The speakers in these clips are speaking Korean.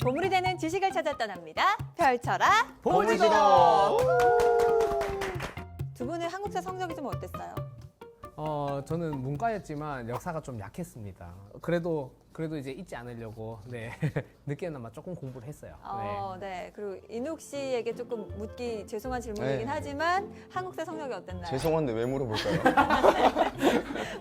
보물이 되는 지식을 찾아 떠납니다. 펼쳐라 보물지도. 두 분의 한국사 성적이 좀 어땠어요? 저는 문과였지만 역사가 좀 약했습니다. 그래도 이제 잊지 않으려고 늦게나마 조금 공부를 했어요. 네. 그리고 인욱 씨에게 조금 묻기 죄송한 질문이긴 네. 하지만 한국사 성적이 어땠나요? 죄송한데 왜 물어볼까요?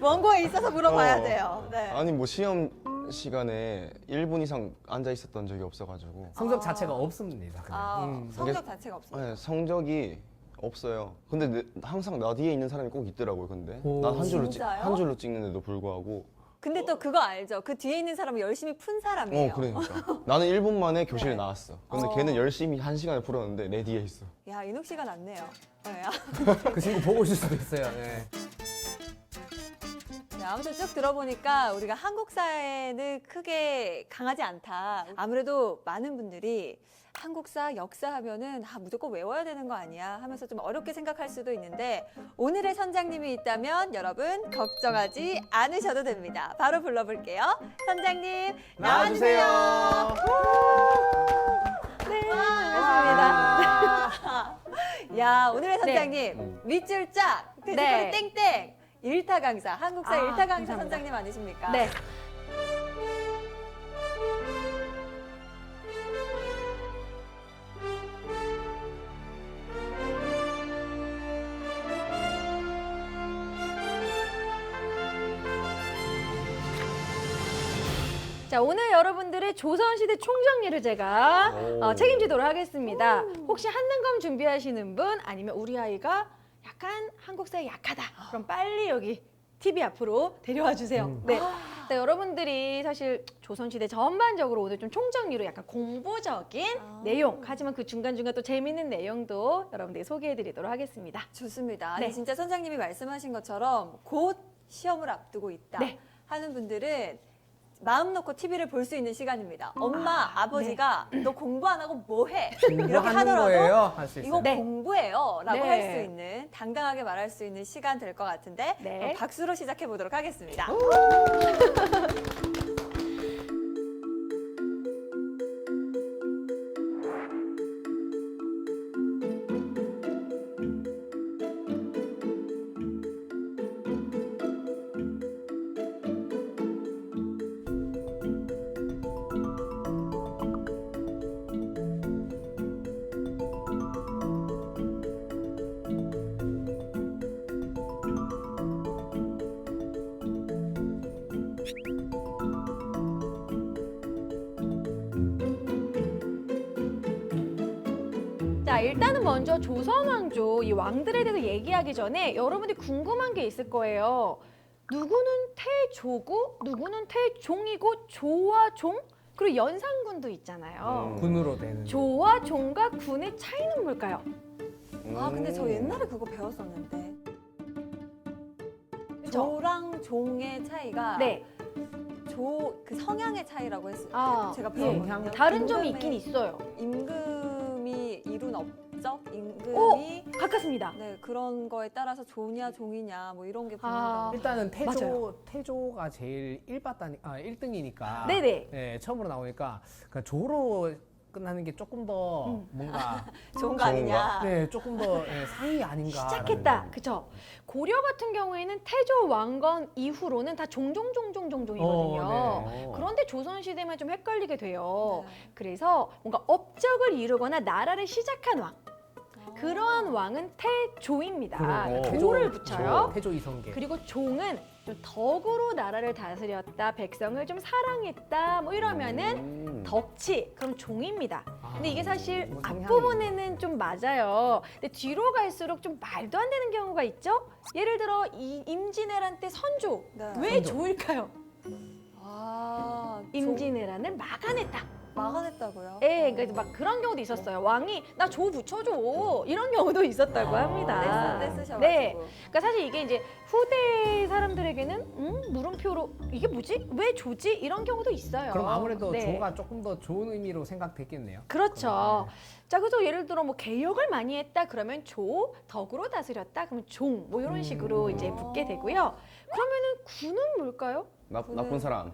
원고에 있어서 물어봐야 어. 돼요. 네. 아니 뭐 시험 시간에 1분 이상 앉아 있었던 적이 없어가지고 성적 자체가 없습니다. 그냥. 성적 자체가 없어요. 네, 성적이 없어요. 근데 항상 나 뒤에 있는 사람이 꼭 있더라고요. 근데 오. 난 진짜요? 한 줄로 찍는데도 불구하고 근데 또 그거 알죠? 그 뒤에 있는 사람은 열심히 푼 사람이에요. 그러니까 나는 1분 만에 교실에 네. 나왔어. 근데 어. 걔는 열심히 1시간을 풀었는데 내 뒤에 있어. 야, 인욱 씨가 낫네요. 네. 그 친구 보고 있을 수도 있어요. 네. 네, 아무튼 쭉 들어보니까 우리가 한국사에는 크게 강하지 않다. 아무래도 많은 분들이 한국사, 역사 하면은 무조건 외워야 되는 거 아니야 하면서 좀 어렵게 생각할 수도 있는데 오늘의 선장님이 있다면 여러분 걱정하지 않으셔도 됩니다. 바로 불러볼게요. 선장님 나와주세요. 네, 반갑습니다. 야, 오늘의 선장님 밑줄 짝, 네. 땡땡 일타 강사, 한국사 일타 강사 감사합니다. 선장님 아니십니까? 네. 자, 오늘 여러분들의 조선시대 총정리를 제가 오. 책임지도록 하겠습니다. 혹시 한능검 준비하시는 분 아니면 우리 아이가 약간 한국사에 약하다. 그럼 빨리 여기 TV 앞으로 데려와 주세요. 네. 네, 여러분들이 사실 조선시대 전반적으로 오늘 좀 총정리로 약간 공부적인 내용, 하지만 그 중간중간 또 재밌는 내용도 여러분들이 소개해 드리도록 하겠습니다. 좋습니다. 아니 네. 진짜 선장님이 말씀하신 것처럼 곧 시험을 앞두고 있다 네. 하는 분들은 마음 놓고 TV를 볼 수 있는 시간입니다. 엄마, 아버지가 너 공부 안 하고 뭐 해? 이렇게 공부하는 하더라도 거예요? 할 수 이거 있어요. 네. 공부예요 라고 네. 할 수 있는, 당당하게 말할 수 있는 시간 될 것 같은데 네. 그럼 박수로 시작해 보도록 하겠습니다. 자, 일단은 먼저 조선왕조 이 왕들에 대해서 얘기하기 전에 여러분들이 궁금한 게 있을 거예요. 누구는 태조고 누구는 태종이고 조와 종 그리고 연산군도 있잖아요. 군으로 되는. 조와 종과 군의 차이는 뭘까요? 근데 저 옛날에 그거 배웠었는데 그쵸? 조랑 종의 차이가 네. 그 성향의 차이라고 했어요. 아, 제가 예. 배웠거든요. 다른 점이 임금의- 있긴 있어요. 임금이 이룬 업적, 오! 임금이 가깝습니다. 네, 그런 거에 따라서 조냐 종이냐 뭐 이런 게 아. 붙는다. 일단은 맞아요. 태조가 제일 1등이니까. 네네. 네, 처음으로 나오니까 그러니까 조로 끝나는 게 조금 더 뭔가 좋은 거 아니냐. 조금 더 상위 아닌가. 시작했다. 그쵸? 고려 같은 경우에는 태조 왕건 이후로는 다 종종종종종종이거든요. 네. 그런데 조선시대만 좀 헷갈리게 돼요. 네. 그래서 뭔가 업적을 이루거나 나라를 시작한 왕. 그러한 왕은 태조입니다. 조를 붙여요. 태조 이성계. 그리고 종은 좀 덕으로 나라를 다스렸다, 백성을 좀 사랑했다, 뭐 이러면은 덕치, 그럼 종입니다. 근데 이게 사실 뭐 성향이 앞부분에는 좀 맞아요. 근데 뒤로 갈수록 좀 말도 안 되는 경우가 있죠? 예를 들어 이 임진왜란 때 선조, 네. 왜 선조. 조일까요? 임진왜란을 막아냈다. 막아냈다고요? 예, 그러니까 막 그런 경우도 있었어요. 왕이 나 조 붙여줘 이런 경우도 있었다고 합니다. 떼쓰셔가지고. 네. 그러니까 사실 이게 이제 후대 사람들에게는 물음표로 이게 뭐지? 왜 조지? 이런 경우도 있어요. 그럼 아무래도 네. 조가 조금 더 좋은 의미로 생각됐겠네요. 그렇죠. 자, 그래서 예를 들어 뭐 개혁을 많이 했다 그러면 조, 덕으로 다스렸다 그러면 종, 뭐 이런 식으로 이제 붙게 되고요. 그러면은 군은 뭘까요? 나쁜 사람.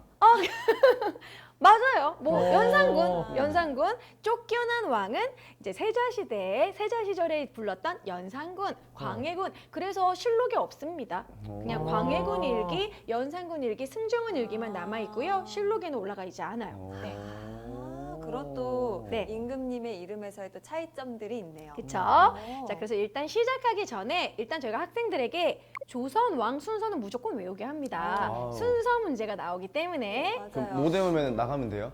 맞아요. 뭐 오. 연산군 쫓겨난 왕은 이제 세자 시대에 세자 시절에 불렀던 연산군, 광해군. 그래서 실록이 없습니다. 그냥 오. 광해군 일기, 연산군 일기, 승정원 일기만 남아 있고요. 실록에는 올라가 있지 않아요. 네. 그런 또 네. 임금님의 이름에서의 또 차이점들이 있네요. 그쵸? 오. 자, 그래서 일단 시작하기 전에 일단 저희가 학생들에게 조선 왕 순서는 무조건 외우게 합니다. 아. 순서 문제가 나오기 때문에 맞아요. 그럼 못 외우면 나가면 돼요?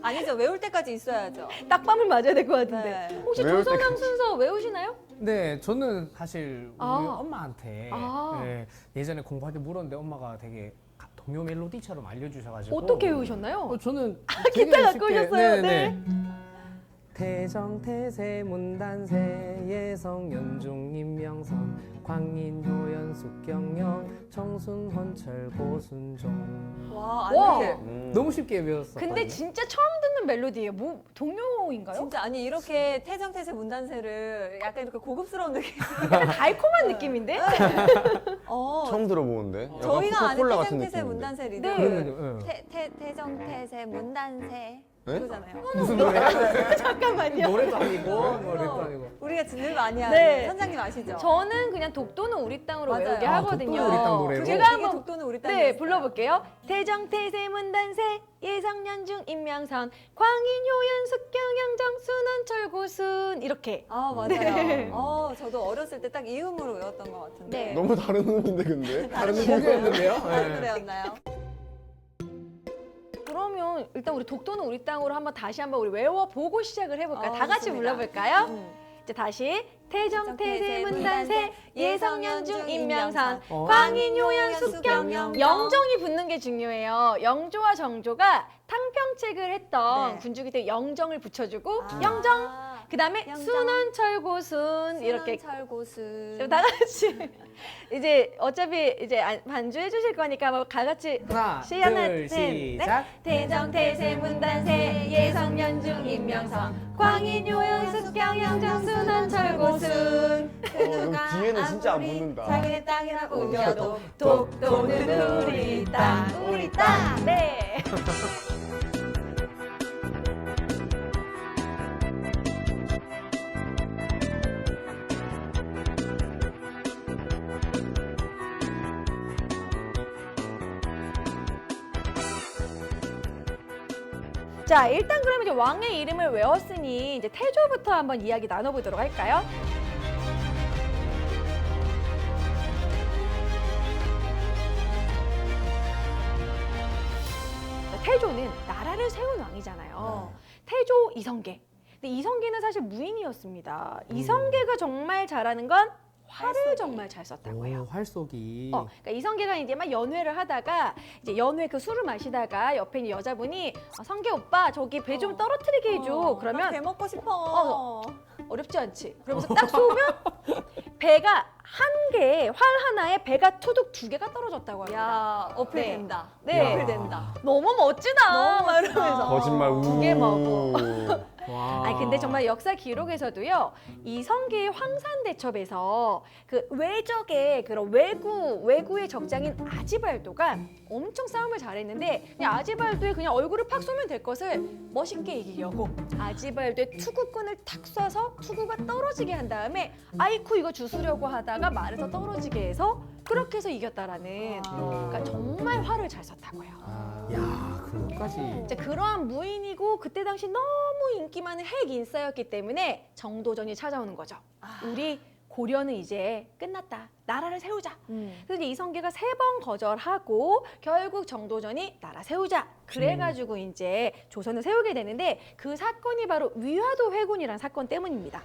아니죠. 외울 때까지 있어야죠. 딱밤을 맞아야 될 것 같은데. 네. 혹시 외울 조선 왕 때까지. 순서 외우시나요? 네, 저는 사실 우리 아. 엄마한테 아. 네, 예전에 공부할 때 물었는데 엄마가 되게 동요 멜로디처럼 알려주셔가지고 어떻게 외우셨나요? 저는 기타 되게 갖고 쉽게- 오셨어요? 네. 태정 태세 문단세 예성 연중 임명선 광인 효연 숙경영 정순 헌철 고순종 와, 와. 아니 너무 쉽게 배웠어. 근데 진짜 처음 듣는 멜로디예요. 뭐 동요인가요? 진짜 아니 이렇게 태정태세 문단세를 약간 이렇게 고급스러운 느낌. 약간 달콤한 느낌인데? 처음 들어보는데? 약간 저희가 아는 코카콜라 같은 태정태세 느낌인데. 문단세 리듬. 네. 그러면요. 태정태세 문단세. 네? 그거잖아요. 무슨 노래? 잠깐만요. 노래도 아니고 노래도 아니고. 우리가 늘 많이 하는 네. 선장님 아시죠? 저는 그냥 독도는 우리 땅으로 맞아요. 외우게 아, 하거든요. 독도는 우리 땅 노래로? 제가 제가 한번 한번 독도는 우리 땅. 네, 불러볼게요. 태정태세 문단세 예성연중 임명선 광인 효연 숙경영정 순원철 고순 이렇게. 아 맞아요. 네. 저도 어렸을 때 딱 이 음으로 외웠던 것 같은데. 네. 너무 다른 음인데 근데? 다른 노래였는데요? 다른 네. 노래였나요? 그러면 일단 우리 독도는 우리 땅으로 한번 다시 한번 우리 외워보고 시작을 해볼까요? 다 같이 좋습니다. 불러볼까요? 음. 이제 다시 태정태세 문단세 예성연중 임명선 어. 광인 효연 숙경 숙경 영정이 붙는 게 중요해요. 영조와 정조가 탕평책을 했던 네. 군주기 때 영정을 붙여주고 아. 영정 그 다음에 영정. 순원철 고순 이렇게 철고수. 다 같이 이제 어차피 이제 반주해 주실 거니까 뭐 다 같이 하나, 하나, 둘, 셋, 시작. 태정태세 문단세 예성연중 임명선 광인 효연 숙경 영정 순원철 고순 여기 뒤에는 진짜 안 붙는다. 자기네 땅이라 우겨도 독도는 우리 땅 우리 땅 네. 자, 일단 그러면 이제 왕의 이름을 외웠으니 이제 태조부터 한번 이야기 나눠보도록 할까요? 자, 태조는 나라를 세운 왕이잖아요. 태조 이성계. 근데 이성계는 사실 무인이었습니다. 이성계가 정말 잘하는 건 활을 활쏘기. 정말 잘 썼다고 해요. 오, 활쏘기. 그러니까 이성계가 이제 막 연회를 하다가 이제 연회 그 술을 마시다가 옆에 있는 여자분이 성계 오빠 저기 배 좀 떨어뜨리게 해줘. 그러면 배 먹고 싶어. 어렵지 않지. 그러면서 딱 쏘면 배가 한 개에 활 하나에 배가 투둑 두 개가 떨어졌다고 합니다. 야 어필 네. 된다. 네. 어필 된다. 너무 멋지다. 너무 막 이러면서. 거짓말 두개 먹어. 와. 아니 근데 정말 역사 기록에서도요 이성계의 황산대첩에서 그 외적의 그런 외구의 적장인 아지발도가 엄청 싸움을 잘했는데 그냥 아지발도의 그냥 얼굴을 팍 쏘면 될 것을 멋있게 이기려고 아지발도의 투구꾼을 탁 쏴서 투구가 떨어지게 한 다음에 아이쿠 이거 주스려고 하다가 말에서 떨어지게 해서 그렇게 해서 이겼다라는 그러니까 정말 활을 잘 썼다고요. 야, 그것까지. 이제 그러한 무인이고 그때 당시 너무 인기 많은 핵 인싸였기 때문에 정도전이 찾아오는 거죠. 우리 고려는 이제 끝났다. 나라를 세우자. 그래서 이제 이성계가 3번 거절하고 결국 정도전이 나라 세우자. 그래가지고 이제 조선을 세우게 되는데 그 사건이 바로 위화도 회군이라는 사건 때문입니다.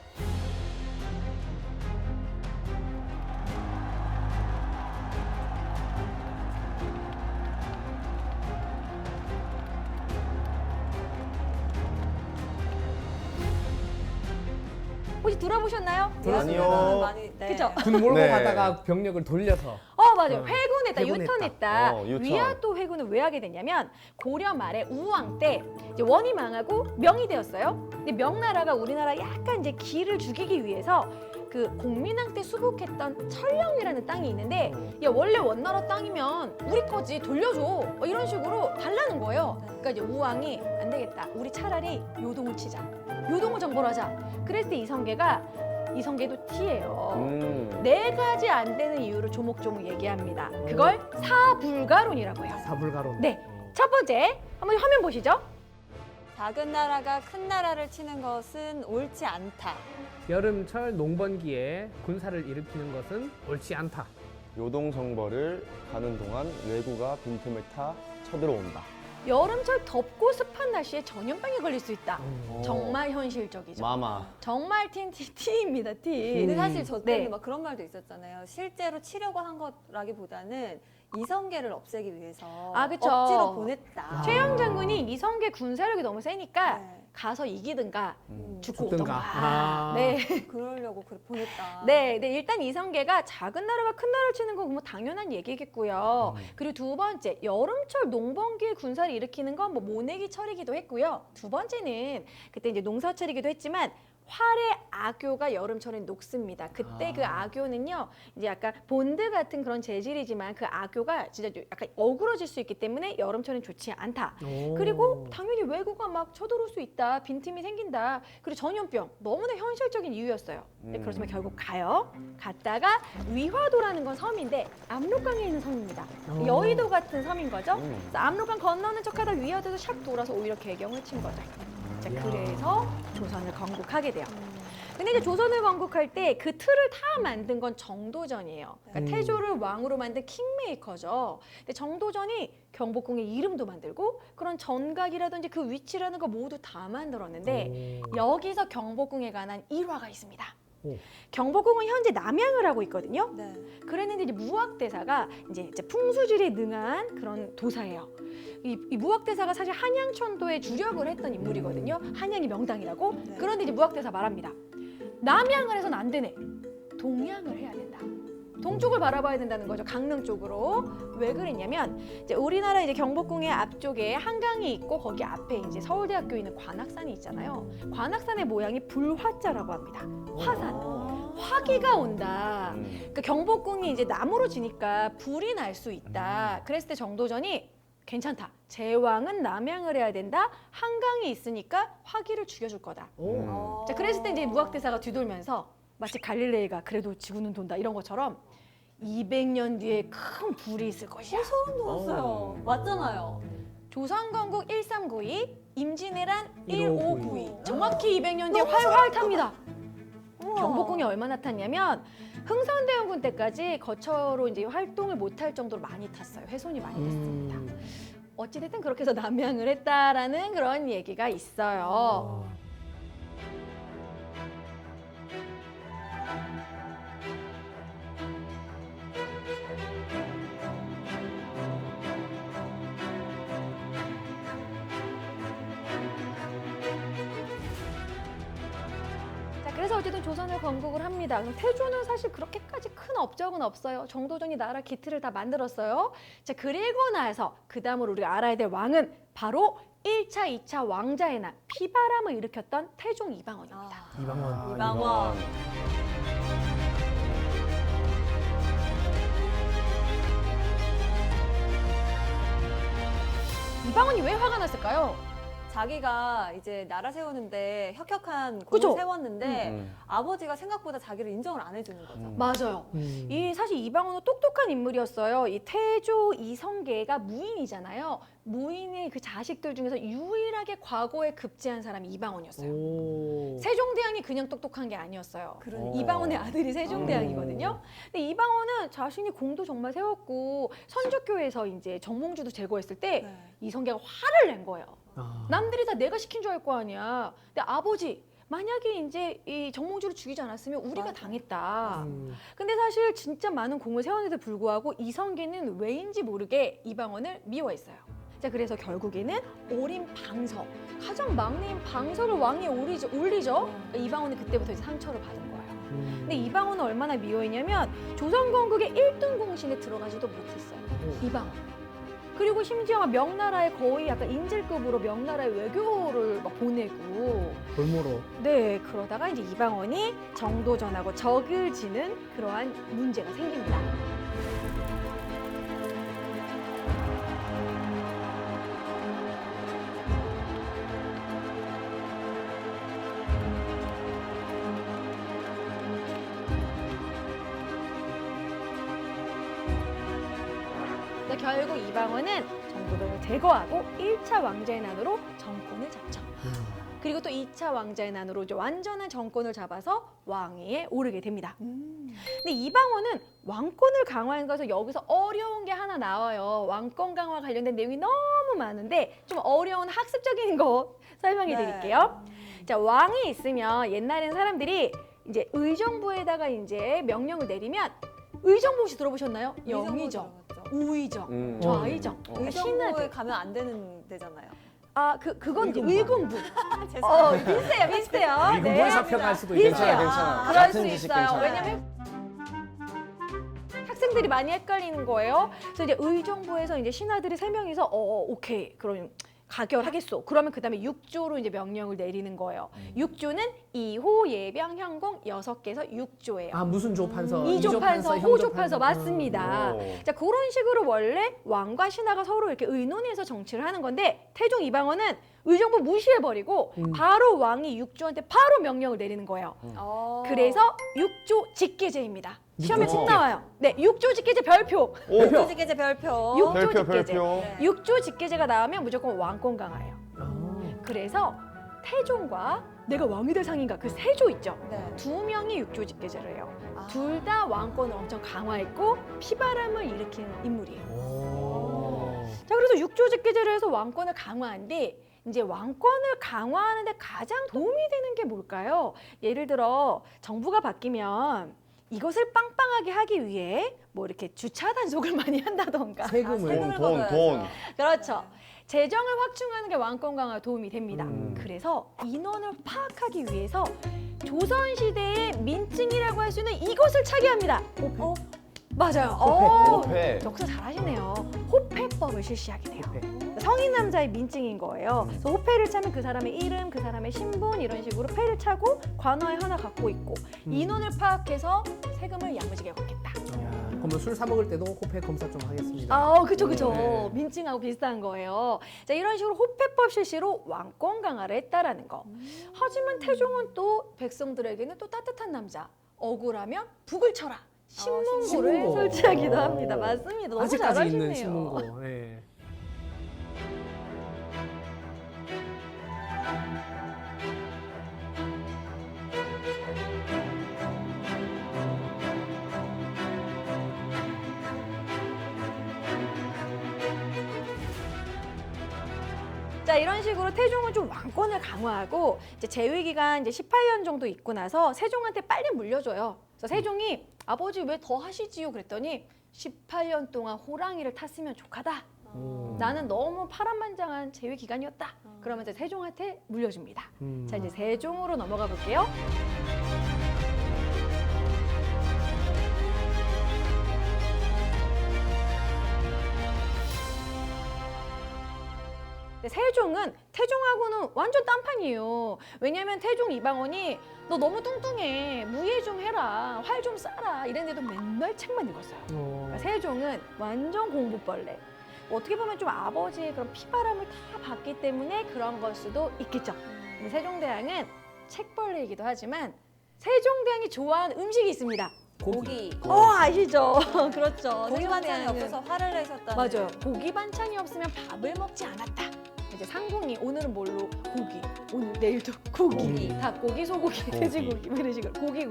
혹시 들어보셨나요? 아니요. 많이, 네. 그쵸? 군 몰고 네. 가다가 병력을 돌려서. 맞아요. 어, 회군했다, 회군했다. 유턴했다. 유턴. 위화도 회군을 왜 하게 됐냐면 고려 말에 우왕 때 이제 원이 망하고 명이 되었어요. 근데 명나라가 우리나라 약간 이제 기를 죽이기 위해서 그 공민왕 때 수복했던 철령이라는 땅이 있는데 야 원래 원나라 땅이면 우리 거지 돌려줘 이런 식으로 달라는 거예요. 그러니까 이제 우왕이 안 되겠다. 우리 차라리 요동을 치자. 요동을 정벌하자. 그랬을 때 이성계도 T예요. 네 가지 안 되는 이유를 조목조목 얘기합니다. 그걸 사불가론이라고 해요. 사불가론. 네. 첫 번째, 한번 화면 보시죠. 작은 나라가 큰 나라를 치는 것은 옳지 않다. 여름철 농번기에 군사를 일으키는 것은 옳지 않다. 요동정벌을 가는 동안 외구가 빈틈을 타 쳐들어온다. 여름철 덥고 습한 날씨에 전염병에 걸릴 수 있다. 어. 정말 현실적이죠. 마마. 정말 T입니다, T. 근데 사실 저 때는 네. 막 그런 말도 있었잖아요. 실제로 치려고 한 거라기보다는 이성계를 없애기 위해서 아, 그쵸. 억지로 보냈다. 최영 장군이 이성계 군사력이 너무 세니까 네. 가서 이기든가 죽고 죽든가. 오던가. 아. 네. 그러려고 보냈다. 네, 일단 이성계가 작은 나라가 큰 나라를 치는 건 뭐 당연한 얘기겠고요. 그리고 두 번째, 여름철 농번기에 군사를 일으키는 건 뭐 모내기 철이기도 했고요. 두 번째는 그때 이제 농사철이기도 했지만 활의 악교가 여름철엔 녹습니다. 그때 그 악교는요, 이제 약간 본드 같은 그런 재질이지만 그 악교가 진짜 약간 어그러질 수 있기 때문에 여름철엔 좋지 않다. 오. 그리고 당연히 외구가 막 쳐들어올 수 있다. 빈틈이 생긴다. 그리고 전염병. 너무나 현실적인 이유였어요. 네, 그렇지만 결국 가요. 갔다가 위화도라는 건 섬인데 압록강에 있는 섬입니다. 오. 여의도 같은 섬인 거죠. 음. 그래서 압록강 건너는 척하다 위화도에서 샥 돌아서 오히려 개경을 친 거죠. 자, 이야. 그래서 조선을 건국하게 돼요. 근데 이제 조선을 건국할 때 그 틀을 다 만든 건 정도전이에요. 그러니까 태조를 왕으로 만든 킹메이커죠. 근데 정도전이 경복궁의 이름도 만들고 그런 전각이라든지 그 위치라는 거 모두 다 만들었는데 오. 여기서 경복궁에 관한 일화가 있습니다. 오. 경복궁은 현재 남양을 하고 있거든요. 네. 그랬는데 이제 무학대사가 이제 풍수질에 능한 그런 도사예요. 이 무학대사가 사실 한양천도에 주력을 했던 인물이거든요. 한양이 명당이라고. 네. 그런데 이제 무학대사 말합니다. 남양을 해서는 안 되네. 동양을 해야 된다. 동쪽을 바라봐야 된다는 거죠. 강릉 쪽으로. 왜 그랬냐면 이제 우리나라 이제 경복궁의 앞쪽에 한강이 있고 거기 앞에 이제 서울대학교 있는 관악산이 있잖아요. 관악산의 모양이 불화자라고 합니다. 화산. 화기가 온다. 그러니까 경복궁이 이제 나무로 지니까 불이 날 수 있다. 그랬을 때 정도전이 괜찮다. 제왕은 남양을 해야 된다. 한강이 있으니까 화기를 죽여줄 거다. 오. 자, 그랬을 때 이제 무학대사가 뒤돌면서 마치 갈릴레이가 그래도 지구는 돈다 이런 것처럼 200년 뒤에 큰 불이 있을 것이야. 소름 돋았어요. 맞잖아요. 조선건국 1392, 임진왜란 1592. 1592. 정확히 200년 뒤에 활활 탑니다. 우와. 경복궁이 얼마나 탔냐면 흥선대원군 때까지 거처로 이제 활동을 못할 정도로 많이 탔어요. 훼손이 많이 됐습니다. 어찌됐든 그렇게 해서 남양을 했다라는 그런 얘기가 있어요. 자, 그래서 어쨌든 조선을 건국을 합니다. 그럼 태조는 사실 그렇게까지 큰 업적은 없어요. 정도전이 나라 기틀을 다 만들었어요. 자, 그리고 나서 그 다음으로 우리가 알아야 될 왕은 바로 1차, 2차 왕자의 난, 피바람을 일으켰던 태종 이방원입니다. 이방원. 이방원. 이방원이 왜 화가 났을까요? 자기가 이제 나라 세우는데 혁혁한 그죠? 공을 세웠는데 음. 아버지가 생각보다 자기를 인정을 안 해주는 거죠. 맞아요. 이 사실 이방원은 똑똑한 인물이었어요. 이 태조 이성계가 무인이잖아요. 무인의 그 자식들 중에서 유일하게 과거에 급제한 사람이 이방원이었어요. 오. 세종대왕이 그냥 똑똑한 게 아니었어요. 그러니까. 이방원의 아들이 세종대왕이거든요. 근데 이방원은 자신이 공도 정말 세웠고 선조교에서 이제 정몽주도 제거했을 때 네. 이성계가 화를 낸 거예요. 아. 남들이 다 내가 시킨 줄 알 거 아니야. 근데 아버지 만약에 이제 이 정몽주를 죽이지 않았으면 우리가 맞아. 당했다. 음. 근데 사실 진짜 많은 공을 세웠는데도 불구하고 이성계는 왜인지 모르게 이방원을 미워했어요. 자, 그래서 결국에는 올인 방서, 가장 막내인 방서를 왕위에 올리죠. 그러니까 이방원은 그때부터 이제 상처를 받은 거예요. 근데 이방원은 얼마나 미워했냐면 조선 건국의 1등 공신에 들어가지도 못했어요. 이방원. 그리고 심지어 명나라에 거의 약간 인질급으로 명나라에 외교를 막 보내고 볼모로. 네, 그러다가 이제 이방원이 정도전하고 적을 지는 그러한 문제가 생깁니다. 네, 결국 이방원은 정도전을 제거하고 1차 왕자의 난으로 정권을 잡죠. 그리고 또 2차 왕자의 난으로 이제 완전한 정권을 잡아서 왕위에 오르게 됩니다. 근데 이방원은 왕권을 강화하는 것에서 여기서 어려운 게 하나 나와요. 왕권 강화 관련된 내용이 너무 많은데 좀 어려운 학습적인 거 설명해 드릴게요. 자, 왕이 있으면 옛날에는 사람들이 이제 의정부에다가 이제 명령을 내리면 의정부 혹시 들어보셨나요? 영의정, 우의정, 좌의정, 의정부에 가면 안 되는 데잖아요. 그건 이제 의군부. 죄송합니다. 비슷해요, 비슷해요. 의군부에서 평할 수도 있고. 괜찮아, 괜찮아. 그럴 같은 수 지식 있어요. 괜찮아. 왜냐면 학생들이 많이 헷갈리는 거예요. 그래서 이제 의정부에서 이제 신하들이 3명이서 오케이, 그럼 가결하겠소. 그러면 그다음에 6조로 이제 명령을 내리는 거예요. 6조는 2호, 예병, 현공 6개에서 6조예요. 아, 무슨 조 판서? 2조 판서, 형조 호조 판서 맞습니다. 오. 자, 그런 식으로 원래 왕과 신하가 서로 이렇게 의논해서 정치를 하는 건데 태종 이방원은 의정부 무시해버리고 바로 왕이 6조한테 바로 명령을 내리는 거예요. 그래서 6조 직계제입니다. 시험에 꼭 나와요. 네, 6조 직계제 별표. 오, 육조직계제 별표. 6조 별표, 직계제. 별표. 네. 6조 직계제가 나오면 무조건 왕권 강화예요. 그래서 태종과 내가 왕이 될 상인가 그 세조 있죠. 네. 2명이 6조 직계제를 해요. 아. 둘 다 왕권을 엄청 강화했고 피바람을 일으키는 인물이에요. 자, 그래서 6조 직계제를 해서 왕권을 강화한데 이제 왕권을 강화하는데 가장 도움이 되는 게 뭘까요? 예를 들어 정부가 바뀌면 이것을 빵빵하게 하기 위해 뭐 이렇게 주차 단속을 많이 한다던가. 세금을. 세금을 돈, 걷어야죠. 돈. 그렇죠. 재정을 확충하는 게 왕권 강화에 도움이 됩니다. 음. 그래서 인원을 파악하기 위해서 조선시대의 민증이라고 할 수 있는 이것을 차기합니다. 맞아요. 호패. 역사 잘하시네요. 호패법을 실시하게 돼요. 호패. 성인 남자의 민증인 거예요. 그래서 호패를 차면 그 사람의 이름, 그 사람의 신분 이런 식으로 패를 차고 관화에 하나 갖고 있고 인원을 파악해서 세금을 야무지게 걷겠다. 그러면 술 사 먹을 때도 호패 검사 좀 하겠습니다. 그쵸. 네. 민증하고 비슷한 거예요. 자, 이런 식으로 호패법 실시로 왕권 강화를 했다라는 거. 하지만 태종은 또 백성들에게는 또 따뜻한 남자. 억울하면 북을 쳐라. 신문고를 신문고. 설치하기도 오. 합니다. 맞습니다. 너무 아직까지 잘하시네요. 있는 신문고. 네. 자, 이런 식으로 태종은 좀 왕권을 강화하고 이제 재위 기간 이제 18년 정도 있고 나서 세종한테 빨리 물려줘요. 그래서 세종이 아버지 왜 더 하시지요? 그랬더니 18년 동안 호랑이를 탔으면 족하다. 나는 너무 파란만장한 재위 기간이었다. 그러면서 세종한테 물려줍니다. 자, 이제 세종으로 넘어가 볼게요. 근데 세종은 태종하고는 완전 딴판이에요. 왜냐면 태종 이방원이 너 너무 뚱뚱해, 무예 좀 해라, 활 좀 쏴라 이랬는데도 맨날 책만 읽었어요. 그러니까 세종은 완전 공부벌레. 어떻게 보면 좀 아버지의 그런 피바람을 다 받기 때문에 그런 걸 수도 있겠죠. 근데 세종대왕은 책벌레이기도 하지만 세종대왕이 좋아하는 음식이 있습니다. 고기. 아시죠? 그렇죠. 고기 반찬이 세종대왕은 없어서 화를 내셨다는. 맞아요. 고기 반찬이 없으면 밥을 먹지 않았다. 이제 상궁이 오늘은 뭘로 고기, 오늘 내일도 고기, 닭고기, 소고기, 돼지고기 뭐 이런 식으로 고기.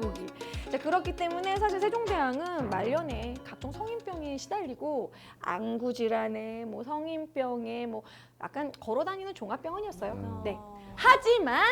자, 그렇기 때문에 사실 세종대왕은 말년에 각종 성인병에 시달리고 안구 질환에 뭐 성인병에 뭐 약간 걸어다니는 종합병원이었어요. 네. 하지만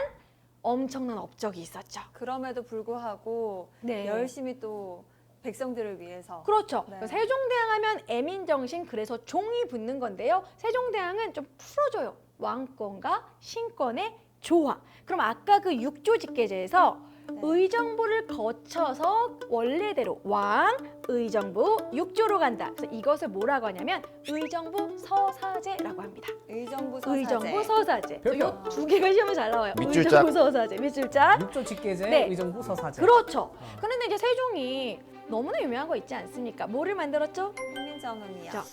엄청난 업적이 있었죠. 그럼에도 불구하고 네. 열심히 또 백성들을 위해서. 그렇죠. 네. 세종대왕 하면 애민정신, 그래서 종이 붙는 건데요. 세종대왕은 좀 풀어줘요. 왕권과 신권의 조화. 그럼 아까 그 6조 직계제에서 의정부를 거쳐서 원래대로 왕, 의정부, 육조로 간다. 그래서 이것을 뭐라고 하냐면 의정부 서사제라고 합니다. 의정부 서사제. 의정부 서사제. 별표. 이 두 개가 시험에 잘 나와요. 밑줄짝. 의정부 서사제, 밑줄짝. 육조 직계제, 네. 의정부 서사제. 그렇죠. 그런데 이제 세종이 너무나 유명한 거 있지 않습니까? 뭐를 만들었죠? 훈민정음이요. 자.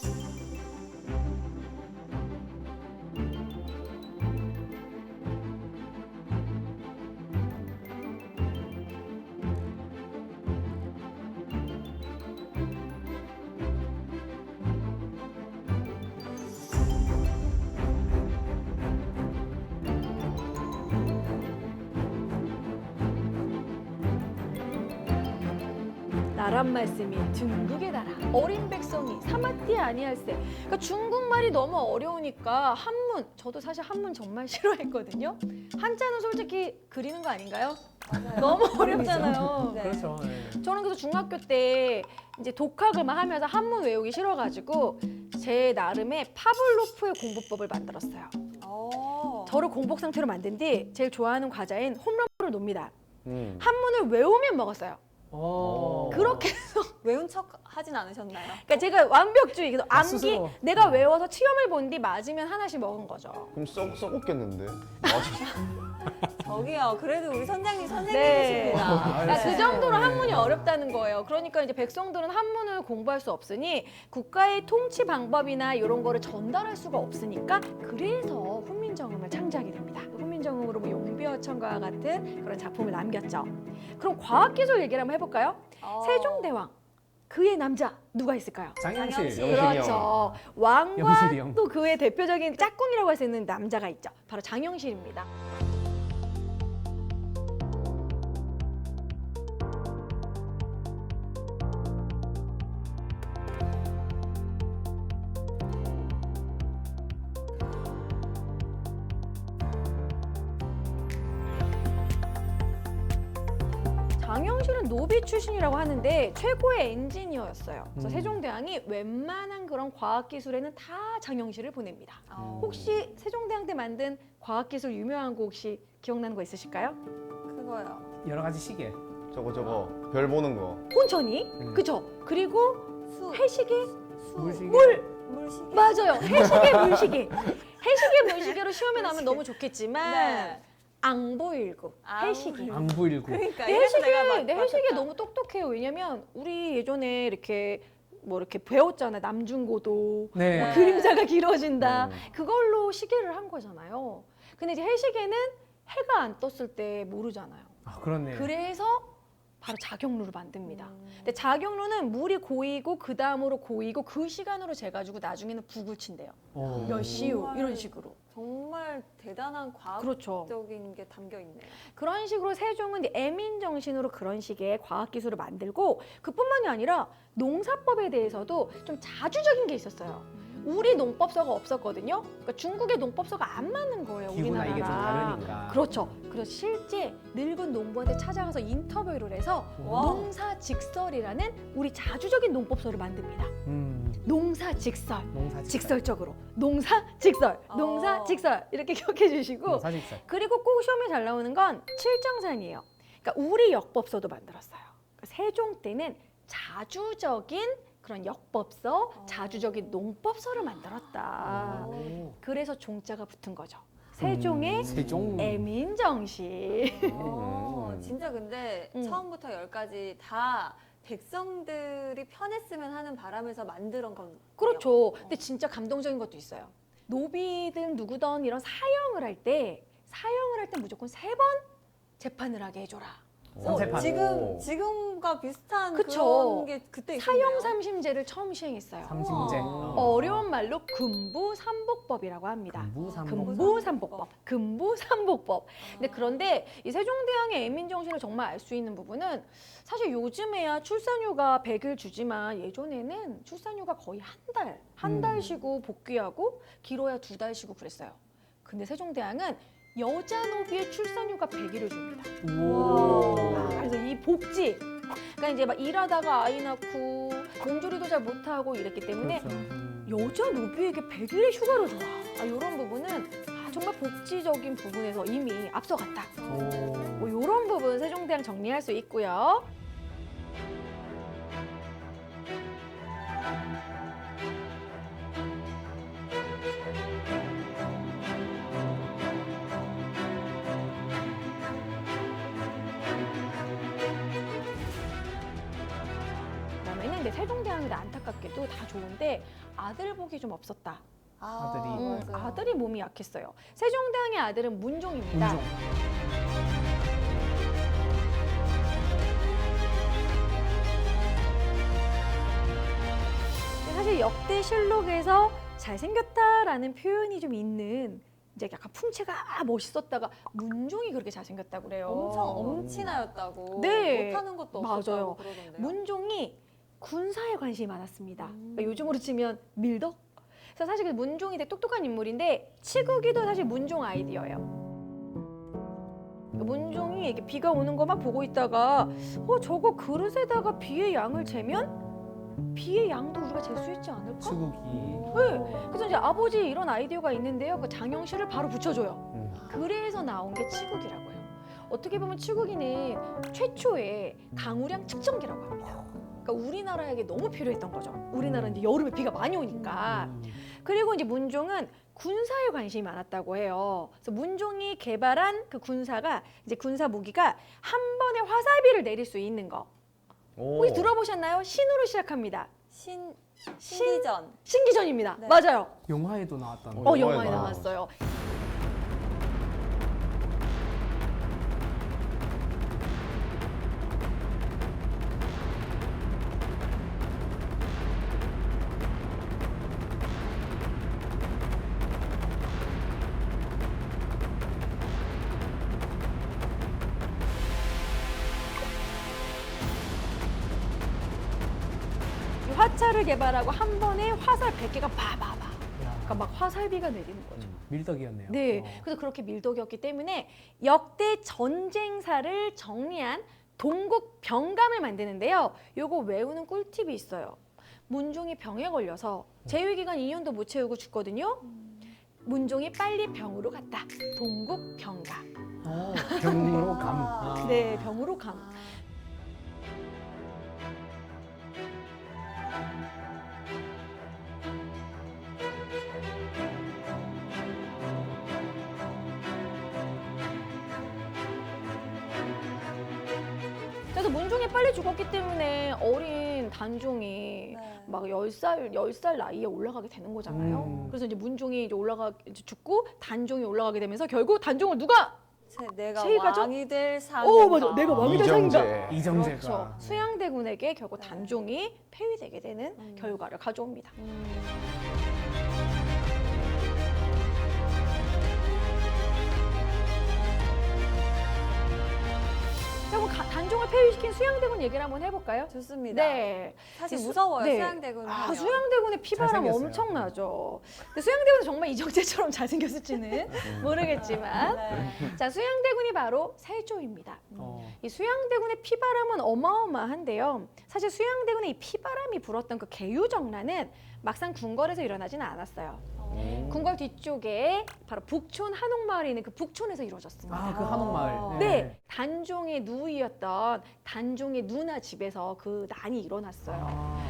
나란 말씀이 중국의 나라 어린 백성이 사마띠 아니할세. 그러니까 중국말이 너무 어려우니까 한문, 저도 사실 한문 정말 싫어했거든요. 한자는 솔직히 그리는 거 아닌가요? 너무 어렵잖아요. 네. 그렇죠. 네. 저는 그래서 중학교 때 이제 독학을 막 하면서 한문 외우기 싫어가지고 제 나름의 파블로프의 공부법을 만들었어요. 저를 공복 상태로 만든 뒤 제일 좋아하는 과자인 홈런볼을 놉니다. 한문을 외우면 먹었어요. 그렇게 해서 외운 척 하진 않으셨나요? 그러니까 제가 완벽주의, 그래서 암기 스스로. 내가 외워서 시험을 본 뒤 맞으면 하나씩 먹은 거죠. 그럼 썩었겠는데. 저기요. 그래도 우리 선장님 네. 선생님이십니다. 그러니까 그 네. 정도로 네. 한문이 어렵다는 거예요. 그러니까 이제 백성들은 한문을 공부할 수 없으니 국가의 통치 방법이나 이런 거를 전달할 수가 없으니까 그래서 훈민정음을 창제하게 됩니다. 훈민정음으로 뭐 용비어천과 같은 그런 작품을 남겼죠. 그럼 과학기술 얘기를 한번 해볼까요? 세종대왕, 그의 남자 누가 있을까요? 장영실. 장영실. 영실이 그렇죠. 왕과 영실이 형. 또 그의 대표적인 짝꿍이라고 할 수 있는 남자가 있죠. 바로 장영실입니다. 장영실은 노비 출신이라고 하는데 최고의 엔지니어였어요. 그래서 세종대왕이 웬만한 그런 과학기술에는 다 장영실을 보냅니다. 혹시 세종대왕 때 만든 과학기술 유명한 거 혹시 기억나는 거 있으실까요? 그거요. 여러 가지 시계. 저거 별 보는 거. 혼천이, 그쵸? 그리고 수. 해시계, 물시계. 물시계. 맞아요. 해시계, 물시계. 해시계, 물시계로 시험에 나오면 너무 좋겠지만 네. 앙보일구, 해시계. 안부일구. 그러니까 내 이래서 내가 해시계, 내 해시계 맞췄다. 너무 똑똑해요. 왜냐면 우리 예전에 이렇게 뭐 이렇게 배웠잖아요. 남중고도, 네. 뭐 그림자가 길어진다. 음. 그걸로 시계를 한 거잖아요. 근데 이제 해시계는 해가 안 떴을 때 모르잖아요. 아, 그렇네요. 그래서 바로 자경루를 만듭니다. 근데 자경루는 물이 고이고 그 다음으로 고이고 그 시간으로 재가지고 나중에는 북을 친대요. 오. 몇 시후 정말. 이런 식으로. 정말 대단한 그렇죠. 과학적인 게 담겨 있네요. 그런 식으로 세종은 애민 정신으로 그런 식의 과학 기술을 만들고 그뿐만이 아니라 농사법에 대해서도 좀 자주적인 게 있었어요. 우리 농법서가 없었거든요. 그러니까 중국의 농법서가 안 맞는 거예요. 기후나 우리나라랑. 이게 좀 다르니까. 그렇죠. 그래서 실제 늙은 농부한테 찾아가서 인터뷰를 해서 와. 농사직설이라는 우리 자주적인 농법서를 만듭니다. 농사직설. 농사직설. 직설적으로 농사직설, 농사직설 이렇게 기억해 주시고 농사직설. 그리고 꼭 시험에 잘 나오는 건 칠정산이에요. 그러니까 우리 역법서도 만들었어요. 그러니까 세종 때는 자주적인 그런 역법서, 자주적인 농법서를 만들었다. 오. 그래서 종자가 붙은 거죠. 세종의 세종. 애민정신. 진짜 근데 음. 처음부터 열까지 다 백성들이 편했으면 하는 바람에서 만들어 건 그렇죠. 근데 진짜 감동적인 것도 있어요. 노비든 누구든 이런 사형을 할 때 무조건 3번 재판을 하게 해줘라. 선재판. 지금과 비슷한 그쵸. 그런 게 그때 있었네요. 사형 삼심제를 처음 시행했어요. 삼심제. 우와. 어려운 말로 금부삼복법이라고 합니다. 금부삼복. 금부삼복법. 그런데 이 세종대왕의 애민정신을 정말 알 수 있는 부분은 사실 요즘에야 출산휴가 100일 주지만 예전에는 출산휴가 거의 한 달 쉬고 복귀하고 길어야 2달 쉬고 그랬어요. 근데 세종대왕은 여자 노비의 출산휴가 100일을 줍니다. 우와. 그래서 이 복지, 그러니까 이제 막 일하다가 아이 낳고 몸조리도 잘 못하고 이랬기 때문에 그렇죠. 여자 노비에게 100일의 휴가를 줘. 이런 부분은 정말 복지적인 부분에서 이미 앞서갔다. 오. 뭐 이런 부분 세종대왕 정리할 수 있고요. 그다음에는 근데 세종대왕도 안타깝게도 다 좋은데 아들 복이 좀 없었다. 아들이. 맞아요. 아들이 몸이 약했어요. 세종대왕의 아들은 문종입니다. 문종. 사실 역대실록에서 잘생겼다라는 표현이 좀 있는 이제 약간 풍채가 멋있었다가 문종이 그렇게 잘생겼다고 그래요. 엄청 엄친아였다고. 네. 못하는 것도 맞아요. 없었다고 그러던데요. 문종이 군사에 관심이 많았습니다. 음. 그러니까 요즘으로 치면 밀덕? 그래서 사실 그 문종이 되게 똑똑한 인물인데 치국이도 사실 문종 아이디어예요. 그러니까 문종이 이렇게 비가 오는 거 막 보고 있다가 저거 그릇에다가 비의 양을 재면 비의 양도 우리가 잴 수 있지 않을까? 치국이. 네. 그래서 이제 아버지 이런 아이디어가 있는데요. 그 장영실을 바로 붙여줘요. 그래서 나온 게 치국이라고 해요. 어떻게 보면 치국이는 최초의 강우량 측정기라고 합니다. 그러니까 우리나라에게 너무 필요했던 거죠. 우리나라는 이제 여름에 비가 많이 오니까. 그리고 이제 문종은 군사에 관심이 많았다고 해요. 그래서 문종이 개발한 그 군사가 이제 군사 무기가 한 번에 화살비를 내릴 수 있는 거. 혹시 들어보셨나요? 신으로 시작합니다. 신기전. 신기전입니다. 네. 맞아요. 영화에도 나왔다는 어, 거. 영화에 영화에 나왔어요. 이 화차를 개발하고 한 번에 화살 100개가 바바바. 그러니까 막 화살비가 내리는 거죠. 밀덕이었네요. 네, 어. 그래서 그렇게 밀덕이었기 때문에 역대 전쟁사를 정리한 동국 병감을 만드는데요. 요거 외우는 꿀팁이 있어요. 문종이 병에 걸려서 재위 기간 2년도 못 채우고 죽거든요. 문종이 빨리 병으로 갔다. 동국 병감. 병으로 감. 아. 네, 병으로 감. 그래서 문종이 빨리 죽었기 때문에 어린 단종이 네. 막 10살 나이에 올라가게 되는 거잖아요. 그래서 이제 문종이 이제 죽고 단종이 올라가게 되면서 결국 단종을 누가? 내가 세이가죠? 왕이 될 상인가. 오, 맞아. 내가 왕이 될 이정재. 상인가? 이정재가. 그렇죠. 수양대군에게 결국 네. 단종이 폐위되게 되는 결과를 가져옵니다. 자, 그럼 단종을 폐위시킨 수양대군 얘기를 한번 해볼까요? 좋습니다. 네. 사실 수- 무서워요. 네. 수양대군. 하면. 수양대군의 피바람 잘생겼어요. 엄청나죠. 근데 수양대군은 정말 이정재처럼 잘생겼을지는 모르겠지만. 네. 자, 수양대군이 바로 세조입니다. 어. 이 수양대군의 피바람은 어마어마한데요. 사실 수양대군의 이 피바람이 불었던 그 개유정란은 막상 궁궐에서 일어나지는 않았어요. 궁궐 뒤쪽에 바로 북촌 한옥마을에 있는 그 북촌에서 이루어졌습니다. 아, 그 한옥마을. 네, 단종의 누이였던 단종의 누나 집에서 그 난이 일어났어요. 아.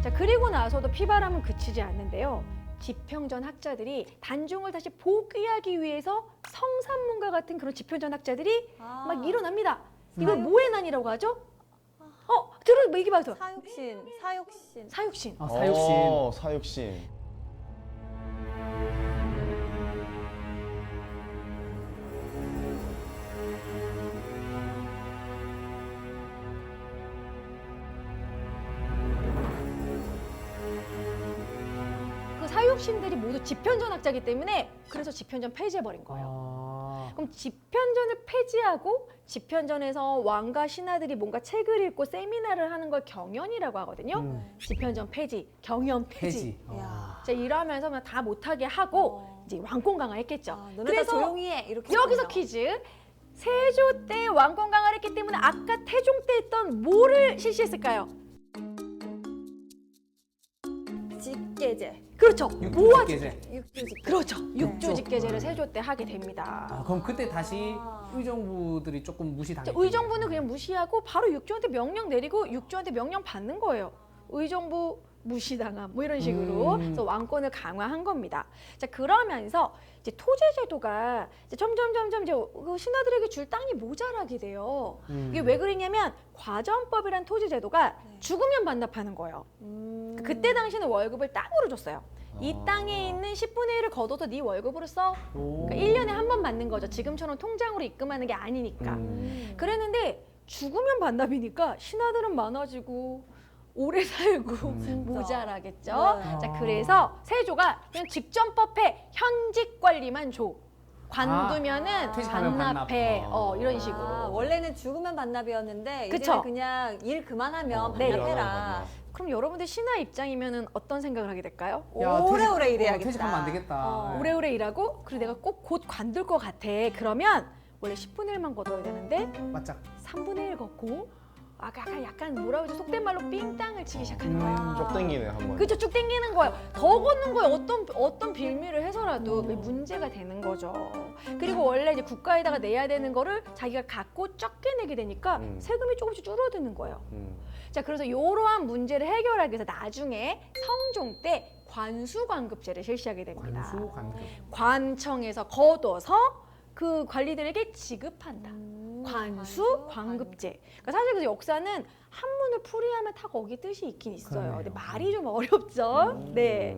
자, 그리고 나서도 피바람은 그치지 않는데요. 지평전 학자들이 단종을 다시 복귀하기 위해서 성산문과 같은 그런 지평전 학자들이 아. 막 일어납니다. 이걸 뭐의 난이라고 하죠? 들어 얘기봐 줘. 사육신. 사육신. 아, 사육신. 사육신. 소육신들이 모두 집현전학자이기 때문에 그래서 집현전 폐지해버린 거예요. 그럼 집현전을 폐지하고 집현전에서 왕과 신하들이 뭔가 책을 읽고 세미나를 하는 걸 경연이라고 하거든요. 집현전 폐지, 경연 폐지. 야. 자, 이러면서 그냥 다 못하게 하고 이제 왕권 강화했겠죠. 너네 다 그래서 조용히 해. 이렇게 여기서 했군요. 퀴즈. 세조 때 왕권 강화를 했기 때문에 아까 태종 때 했던 뭐를 실시했을까요? 직계제. 그렇죠. 육조직계제. 육조직. 그렇죠. 네. 육조직계제를 세조 때 하게 됩니다. 그럼 그때 다시 의정부들이 조금 자, 무시당했죠. 의정부는 그냥 무시하고 바로 육조한테 명령 내리고 육조한테 명령 받는 거예요. 의정부 무시당함 뭐 이런 식으로 그래서 왕권을 강화한 겁니다. 자, 그러면서 이제 토제제도가 이제 점점 이제 그 신하들에게 줄 땅이 모자라게 돼요. 이게 왜 그러냐면 과전법이란 토지제도가 죽으면 반납하는 거예요. 그때 당시는 월급을 땅으로 줬어요. 이 땅에 있는 10분의 1을 걷어도 네 월급으로 써. 그러니까 1년에 한 번 받는 거죠. 지금처럼 통장으로 입금하는 게 아니니까. 그랬는데 죽으면 반납이니까 신하들은 많아지고 오래 살고 모자라겠죠. 네. 자, 그래서 세조가 그냥 직전법에 현직 관리만 줘. 관두면은 퇴직하면 반납해. 반납. 이런 식으로. 원래는 죽으면 반납이었는데 그쵸? 이제는 그냥 일 그만하면 네, 반납해라. 그럼 여러분들 신하 입장이면은 어떤 생각을 하게 될까요? 오래오래 일해야겠다. 퇴직하면 안 되겠다. 네. 오래오래 일하고 그리고 내가 꼭 곧 관둘 것 같아. 그러면 원래 10분의 1만 걷어야 되는데 맞짝. 3분의 1 걷고 약간 뭐라고 하죠? 속된 말로 삥땅을 치기 시작하는 거예요. 쭉 땡기네 한 번. 그죠? 쭉 땡기는 거예요. 더 걷는 거예요. 어떤 빌미를 해서라도 그게 문제가 되는 거죠. 그리고 원래 이제 국가에다가 내야 되는 거를 자기가 갖고 적게 내게 되니까 세금이 조금씩 줄어드는 거예요. 자, 그래서 이러한 문제를 해결하기 위해서 나중에 성종 때 관수관급제를 실시하게 됩니다. 관수관급. 관청에서 걷어서 그 관리들에게 지급한다. 관수 관급제. 그러니까 사실 그 역사는 한문을 풀이하면 다 거기 뜻이 있긴 있어요. 근데 말이 좀 어렵죠. 네.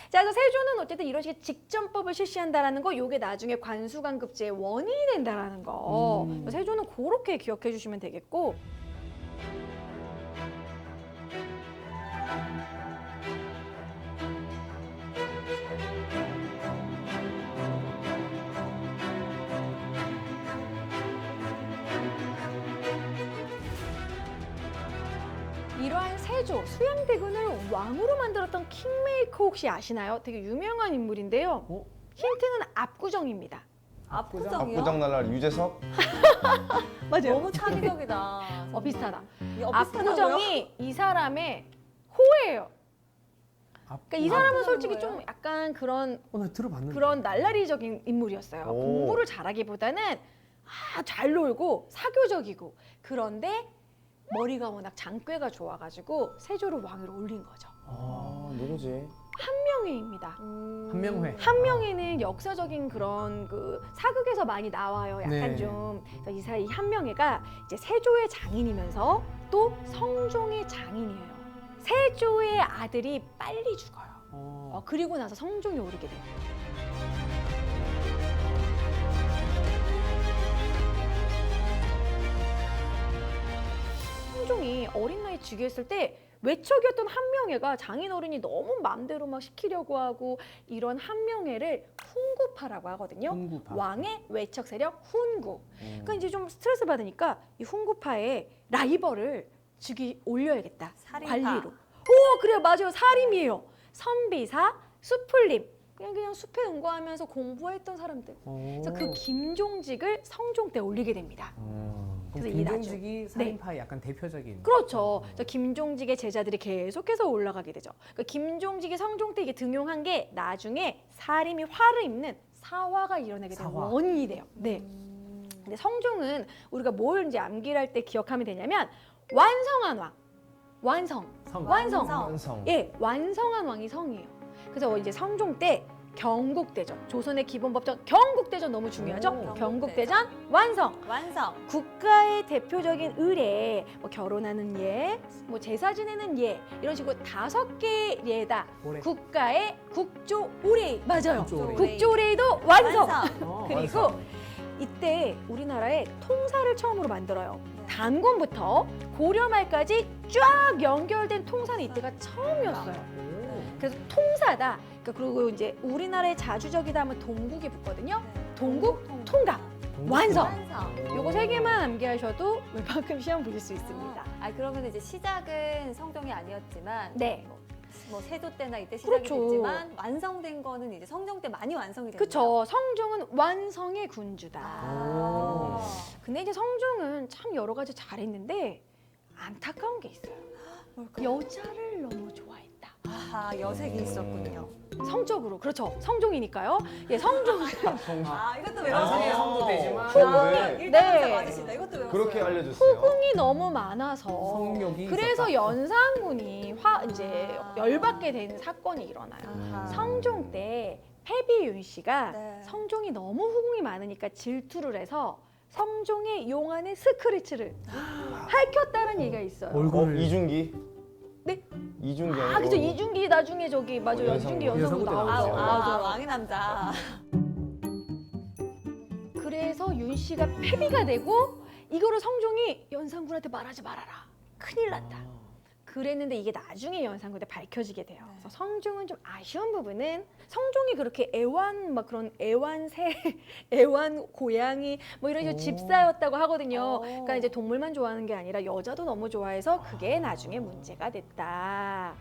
자, 그래서 세조는 어쨌든 이런 식의 직전법을 실시한다라는 거, 요게 나중에 관수관급제의 원인이 된다라는 거. 세조는 그렇게 기억해 주시면 되겠고. 이러한 세조, 수양대군을 왕으로 만들었던 킹메이커 혹시 아시나요? 되게 유명한 인물인데요. 힌트는 압구정입니다. 압구정이요? 압구정 날라 유재석? 맞아요. 너무 창의적이다. 비슷하다. 비슷하다고요? 압구정이 이 사람의 호예요. 그러니까 이 사람은 솔직히 뭐예요? 좀 약간 그런 나 들어봤는데. 날라리적인 인물이었어요. 오. 공부를 잘하기보다는 잘 놀고 사교적이고 그런데 머리가 워낙 장꾀가 좋아가지고 세조를 왕위로 올린 거죠. 누구지? 한명회입니다. 한명회. 한명회는 역사적인 그런 그 사극에서 많이 나와요. 약간 네. 좀. 그래서 이 사이 한명회가 이제 세조의 장인이면서 또 성종의 장인이에요. 세조의 아들이 빨리 죽어요. 그리고 나서 성종이 오르게 돼요. 성종이 어린 나이 즉위했을 때 외척이었던 한명회가 장인어른이 너무 마음대로 막 시키려고 하고 이런 한명회를 훈구파라고 하거든요. 훈구파. 왕의 외척 세력 훈구. 그러니까 이제 좀 스트레스 받으니까 이 훈구파에 라이벌을 즉위 올려야겠다. 살인파. 관리로. 오, 그래요. 맞아요. 살인이에요. 선비사, 수풀림. 그냥 숲에 응거하면서 공부했던 사람들. 그래서 그 김종직을 성종 때 올리게 됩니다. 그래서 이 김종직이 살인파의 약간 대표적인. 그렇죠. 그래서 김종직의 제자들이 계속해서 올라가게 되죠. 그러니까 김종직이 성종 때 이게 등용한 게 나중에 사림이 화를 입는 사화가 일어나게 되는 사화. 원인이 돼요. 네. 근데 성종은 우리가 뭘 이제 암기를 할 때 기억하면 되냐면 완성한 왕. 완성. 완성. 예, 완성한 왕이 성이에요. 그래서 이제 성종 때 경국대전, 조선의 기본법정 경국대전 너무 중요하죠? 오, 경국대전 완성. 국가의 대표적인 의례, 뭐 결혼하는 예, 뭐 제사 지내는 예, 이런 식으로 5개의 예다. 올해. 국가의 국조 의례 맞아요. 국조 의례. 국조 의례도 완성. 그리고 완성. 이때 우리나라에 통사를 처음으로 만들어요. 단군부터 고려 말까지 쫙 연결된 통사는 이때가 처음이었어요. 그래서 통사다. 그리고 이제 우리나라의 자주적이다 하면 동국이 붙거든요. 네. 동국, 통갑, 완성. 완성. 요거 세 개만 암기하셔도 웬만큼 시험 보실 수 있습니다. 아 그러면 이제 시작은 성종이 아니었지만 네. 뭐 세조 때나 이때 시작이 그렇죠. 됐지만 완성된 거는 이제 성종 때 많이 완성이 됐네요. 그쵸. 성종은 완성의 군주다. 아. 근데 이제 성종은 참 여러 가지 잘했는데 안타까운 게 있어요. 여자를 너무 좋아했다. 아하, 여색이 있었군요. 성적으로 그렇죠. 성종이니까요. 예, 성종은 아 이것도 아, 외웠어요. 성도 되지만 네. 일단은 네. 맞으신다. 이것도 외웠어요. 그렇게 알려줬어요. 후궁이 너무 많아서 성욕이 그래서 있었다. 연산군이 이제 열받게 되는 사건이 일어나요. 아하. 성종 때 패비윤 씨가 네. 성종이 너무 후궁이 많으니까 질투를 해서 성종의 용안의 스크래치를 핥혔다는 얘기가 있어요. 얼굴을 이중기? 네? 이중기 아, 그죠. 이중기 나중에 저기 맞아 연산군. 이중기 연산군 연산군 아, 나오죠. 나오죠. 맞아. 왕의 남자. 그래서 윤 씨가 패비가 되고 이거를 성종이 연산군한테 말하지 말아라. 큰일 났다. 그랬는데 이게 나중에 연산군에 밝혀지게 돼요. 네. 그래서 성종은 좀 아쉬운 부분은 성종이 그렇게 애완 막 그런 애완새, 애완 고양이 뭐 이런 식으로 오. 집사였다고 하거든요. 오. 그러니까 이제 동물만 좋아하는 게 아니라 여자도 너무 좋아해서 그게 나중에 문제가 됐다.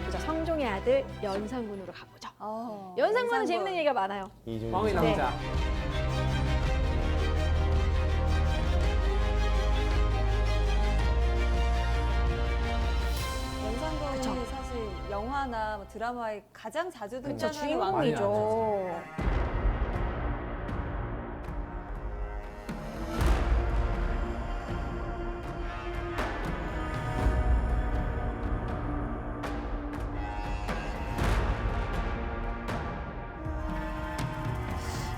그죠. 성종의 아들 연산군으로 가보죠. 연산군은 재밌는 얘기가 많아요. 이중기. 왕의 네. 남자. 연산군이 그쵸. 사실 영화나 뭐 드라마에 가장 자주 그쵸. 등장하는 주인공이죠. 왕이죠.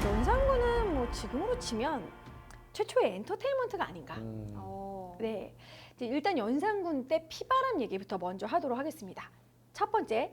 연산군은 뭐 지금으로 치면 최초의 엔터테인먼트가 아닌가. 네. 이제 일단 연산군 때 피바람 얘기부터 먼저 하도록 하겠습니다. 첫 번째,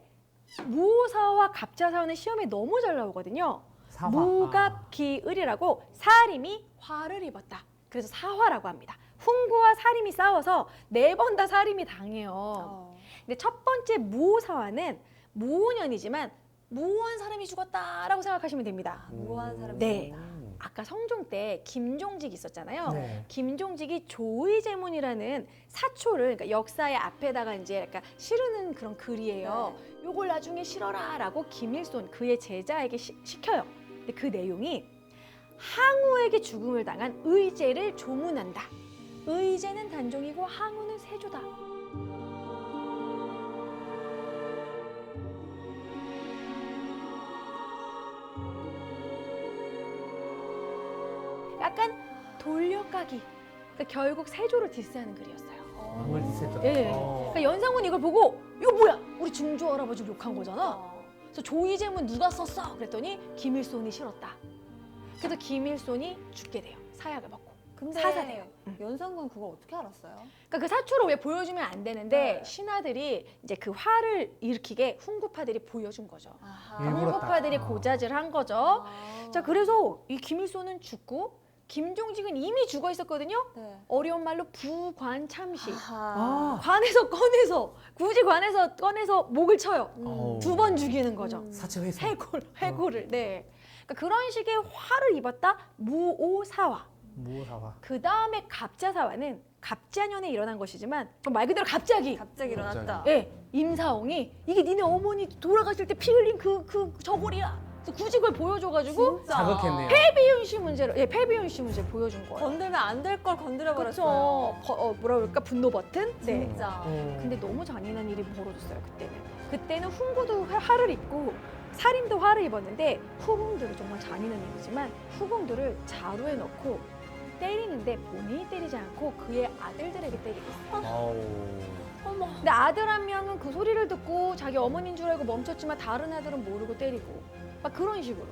무사와 갑자사화는 시험에 너무 잘 나오거든요. 사화. 무갑기을이라고 사림이 화를 입었다. 그래서 사화라고 합니다. 훈구와 사림이 싸워서 4번 다 사림이 당해요. 근데 첫 번째 무사화는 무오년이지만 무오한 사람이 죽었다라고 생각하시면 됩니다. 무고한 사람이 네. 있구나. 아까 성종 때 김종직 있었잖아요. 네. 김종직이 조의제문이라는 사초를 그러니까 역사의 앞에다가 이제 약간 실으는 그런 글이에요. 요걸 나중에 실어라라고 김일손 그의 제자에게 시켜요. 근데 그 내용이 항우에게 죽음을 당한 의제를 조문한다. 의제는 단종이고 항우는 세조다. 약간 돌려까기. 그러니까 결국 세조를 디스하는 글이었어요. 왕을 디스했죠. 예. 그러니까 연산군이 이걸 보고 이거 뭐야? 우리 중조 할아버지를 욕한 거잖아. 그래서 조의제문 누가 썼어? 그랬더니 김일손이 실었다. 그래서 김일손이 죽게 돼요. 사약을 먹고. 근데 사사돼요. 연산군 그걸 어떻게 알았어요? 그러니까 그 사초를 왜 보여주면 안 되는데 네. 신하들이 이제 그 화를 일으키게 훈구파들이 보여준 거죠. 아하. 일부러 딱. 훈구파들이 아. 고자질 한 거죠. 아. 자, 그래서 이 김일손은 죽고 김종직은 이미 죽어 있었거든요. 네. 어려운 말로 부관참시. 아하. 관에서 꺼내서 굳이 관에서 꺼내서 목을 쳐요. 어우. 2번 죽이는 거죠. 사체 회사. 해고를. 네. 그러니까 그런 식의 화를 입었다 무오사화. 무사화. 그 다음에 갑자사화는 갑자년에 일어난 것이지만 말 그대로 갑자기. 갑자기 일어났다. 예, 임사홍이 이게 니네 어머니 돌아가실 때 피 흘린 그 저골이야. 그래서 굳이 그걸 보여줘가지고 진짜. 자극했네요. 패비윤 씨 문제를 패비윤 씨 문제 보여준 거예요. 건들면 안 될 걸 건드려 그렇죠. 버렸어요. 뭐라 그럴까 분노 버튼. 네. 진짜. 근데 너무 잔인한 일이 벌어졌어요 그때는. 그때는 훈구도 화를 입고 살인도 화를 입었는데 후궁들을 정말 잔인한 일이지만 후궁들을 자루에 넣고 때리는데 본인이 때리지 않고 그의 아들들에게 때리고 있어요. 아우. 어머. 근데 아들 한 명은 그 소리를 듣고 자기 어머니인 줄 알고 멈췄지만 다른 아들은 모르고 때리고 막 그런 식으로.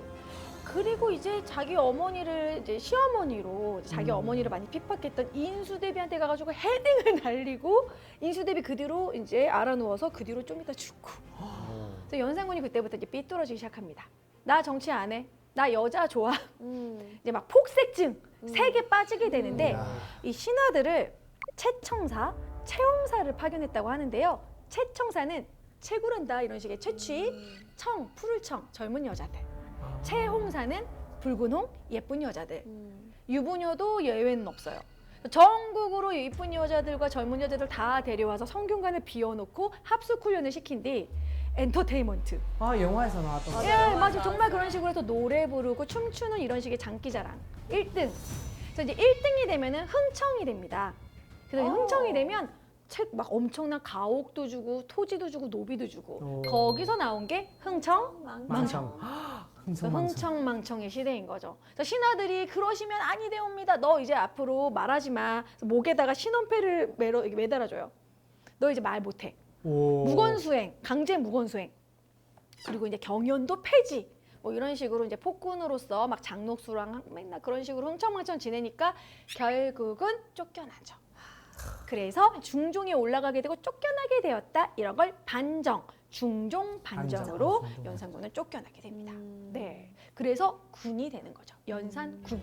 그리고 이제 자기 어머니를 이제 시어머니로 이제 자기 어머니를 많이 핍박했던 인수대비한테 가가지고 헤딩을 날리고 인수대비 그 뒤로 이제 알아누워서 그 뒤로 좀 이따 죽고. 그래서 연산군이 그때부터 이제 삐뚤어지기 시작합니다. 나 정치 안 해. 나 여자 좋아. 이제 막 폭색증 색에 빠지게 되는데 이 신하들을 채청사, 채홍사를 파견했다고 하는데요. 채청사는 채구른다 이런 식의 채취, 청, 푸를 청, 젊은 여자들. 채홍사는 붉은 홍, 예쁜 여자들. 유부녀도 예외는 없어요. 전국으로 이쁜 여자들과 젊은 여자들 다 데려와서 성균관을 비워놓고 합숙 훈련을 시킨 뒤 엔터테인먼트. 아 영화에서 나왔던 거. 예, 맞아. 정말 그런 식으로 해서 노래 부르고 춤추는 이런 식의 장기자랑. 1등. 그래서 이제 1등이 되면은 흥청이 됩니다. 그래서 흥청이 되면 책 막 엄청난 가옥도 주고 토지도 주고 노비도 주고 거기서 나온 게 흥청, 망청. 흥청망청의 시대인 거죠. 그래서 신하들이 그러시면 아니 되옵니다. 너 이제 앞으로 말하지 마. 그래서 목에다가 신원패를 매달아줘요. 너 이제 말 못해. 무건수행, 강제 무건수행. 그리고 이제 경연도 폐지. 뭐 이런 식으로 이제 폭군으로서 막 장록수랑 맨날 그런 식으로 흥청망청 지내니까 결국은 쫓겨나죠. 그래서 중종에 올라가게 되고 쫓겨나게 되었다. 이런 걸 반정, 중종 반정으로 반정. 연산군은 쫓겨나게 됩니다. 네, 그래서 군이 되는 거죠. 연산군.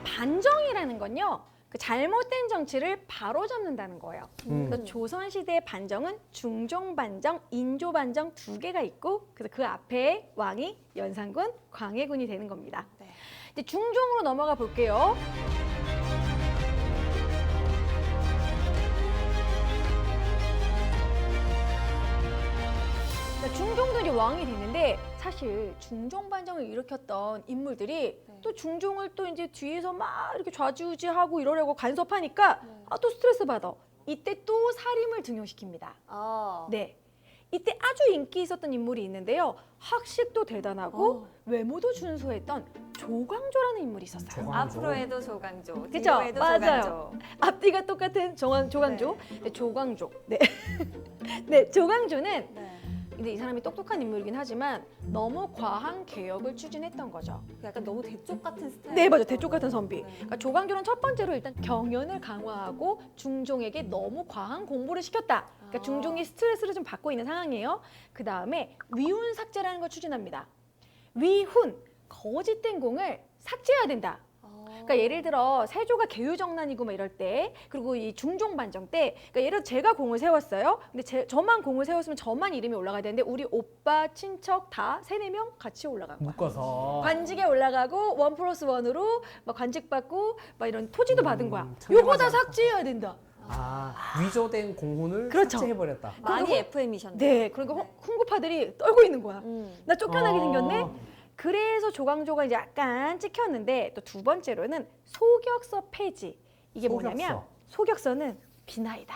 반정이라는 건요, 그 잘못된 정치를 바로잡는다는 거예요. 그래서 조선시대의 반정은 중종반정, 인조반정 두 개가 있고, 그래서 그 앞에 왕이 연산군, 광해군이 되는 겁니다. 네. 이제 중종으로 넘어가 볼게요. 중종들이 왕이 됐는데 사실 중종반정을 일으켰던 인물들이 또 중종을 또 이제 뒤에서 막 이렇게 좌지우지하고 이러려고 간섭하니까 또 스트레스 받아. 이때 또 살인을 등용시킵니다. 네. 이때 아주 인기 있었던 인물이 있는데요. 학식도 대단하고 외모도 준수했던 조광조라는 인물이 있었어요. 조광조. 앞으로 해도 조광조, 그쵸? 뒤로 해도 맞아요. 조광조. 앞뒤가 똑같은 조광조. 네, 조광조. 네. 네, 조광조는 네. 근데 이 사람이 똑똑한 인물이긴 하지만 너무 과한 개혁을 추진했던 거죠. 약간 너무 대쪽 같은 스타일. 네, 맞아. 대쪽 같은 선비. 네. 그러니까 조광조는 첫 번째로 일단 경연을 강화하고 중종에게 너무 과한 공부를 시켰다. 그러니까 중종이 스트레스를 좀 받고 있는 상황이에요. 그 다음에 위훈 삭제라는 걸 추진합니다. 위훈, 거짓된 공을 삭제해야 된다. 그러니까 예를 들어 세조가 계유정난이고 막 이럴 때, 그리고 이 중종반정 때, 그러니까 예를 들어 제가 공을 세웠어요. 근데 저만 공을 세웠으면 저만 이름이 올라가야 되는데 우리 오빠, 친척 다 3-4명 같이 올라간 거야. 묶어서. 관직에 올라가고 1+1으로 막 관직 받고 막 이런 토지도 받은 거야. 청렴하지 요거 다 않다. 삭제해야 된다. 위조된 공훈을 그렇죠. 삭제해버렸다. 많이 FM이셨네. 네, 그러니까 홍구파들이 떨고 있는 거야. 나 쫓겨나게 어. 생겼네. 그래서 조광조가 이제 약간 찍혔는데 또 두 번째로는 소격서 폐지. 이게 소격서. 뭐냐면 소격서는 비나이다.